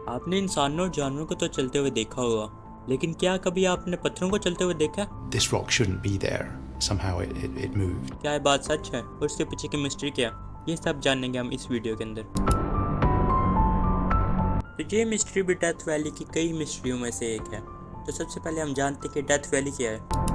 आपने इंसानों और जानवरों को तो चलते हुए देखा होगा, लेकिन क्या कभी आपने पत्थरों को चलते हुए देखा? This rock shouldn't be there. Somehow it moved. क्या ये बात सच है और उसके पीछे की मिस्ट्री क्या? ये सब जानेंगे हम इस वीडियो के अंदर। तो ये मिस्ट्री भी डेथ वैली की कई मिस्ट्रियों में से एक है। तो सबसे पहले हम जानते हैं कि डेथ वैली क्या है।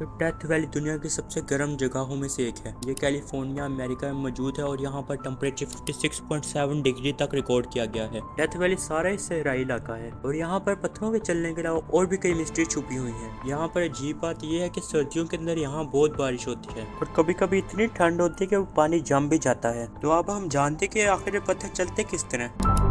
तो डेथ वैली दुनिया की सबसे गर्म जगहों में से एक है। ये कैलिफोर्निया अमेरिका में मौजूद है और यहाँ पर टेम्परेचर 56.7 डिग्री तक रिकॉर्ड किया गया है। डेथ वैली सारा ही सहराई इलाका है और यहाँ पर पत्थरों के चलने के अलावा और भी कई मिस्ट्री छुपी हुई है। यहाँ पर अजीब बात यह है कि सर्दियों के अंदर यहाँ बहुत बारिश होती है और कभी कभी इतनी ठंड होती है कि वो पानी जम भी जाता है। तो अब हम जानते कि आखिर ये पत्थर चलते किस तरह।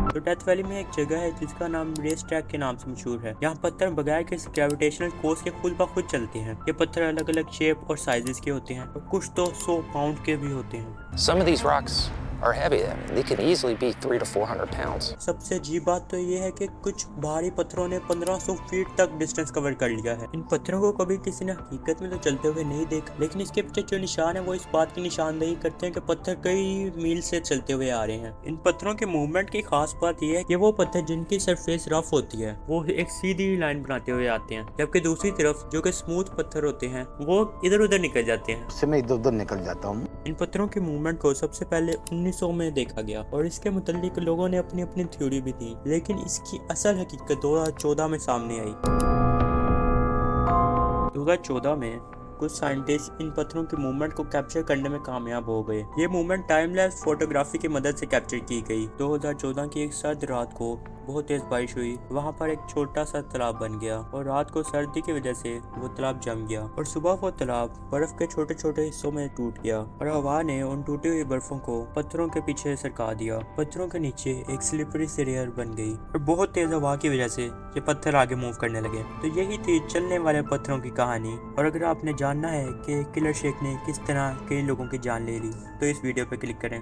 तो डेथ वैली में एक जगह है जिसका नाम रेस ट्रैक के नाम से मशहूर है। यहाँ पत्थर बगैर किसी ग्रेविटेशनल फोर्स के खुद ब खुद चलते हैं। ये पत्थर अलग अलग शेप और साइजेस के होते हैं और कुछ तो 100 पाउंड के भी होते हैं। Some of these rocks are heavy. I mean, they can easily be 300 to 400 pounds. सबसे अजीब बात तो ये है कि कुछ भारी पत्थरों ने 1500 फीट तक डिस्टेंस कवर कर लिया है। इन पत्थरों को कभी किसी ने हकीकत में तो चलते हुए नहीं देखा, लेकिन इसके पीछे जो निशान है वो इस बात की निशानदेही करते हैं कि पत्थर कई मील से चलते हुए आ रहे हैं। इन पत्थरों के मूवमेंट की खास बात यह है कि वो पत्थर जिनकी सरफेस रफ होती है वो एक सीधी लाइन बनाते हुए आते हैं, जबकि दूसरी तरफ जो कि स्मूथ पत्थर होते हैं वो इधर उधर निकल जाते हैं। उससे मैं इधर उधर निकल जाता हूँ। इन पत्थरों के मूवमेंट को सबसे पहले 1900 में देखा गया और इसके मुतालिक लोगों ने अपनी अपनी थ्योरी भी दी, लेकिन इसकी असल हकीकत 2014 में सामने आई। 2014 में कुछ साइंटिस्ट इन पत्थरों के मूवमेंट को कैप्चर करने में कामयाब हो गए। ये मूवमेंट टाइम लैप्स फोटोग्राफी की मदद से कैप्चर की गई। 2014 की एक सर्द रात को बहुत तेज बारिश हुई। वहाँ पर एक छोटा सा तालाब बन गया और रात को सर्दी की वजह से वो तालाब जम गया और सुबह वो तालाब बर्फ के छोटे छोटे हिस्सों में टूट गया और हवा ने उन टूटी हुई बर्फों को पत्थरों के पीछे सरका दिया। पत्थरों के नीचे एक स्लिपरी सी लेयर बन गई और बहुत तेज हवा की वजह से ये पत्थर आगे मूव करने लगे। तो यही थी चलने वाले पत्थरों की कहानी। और अगर आपने जानना है कि किलर शेख ने किस तरह कई लोगों की जान ले ली तो इस वीडियो पे क्लिक करें।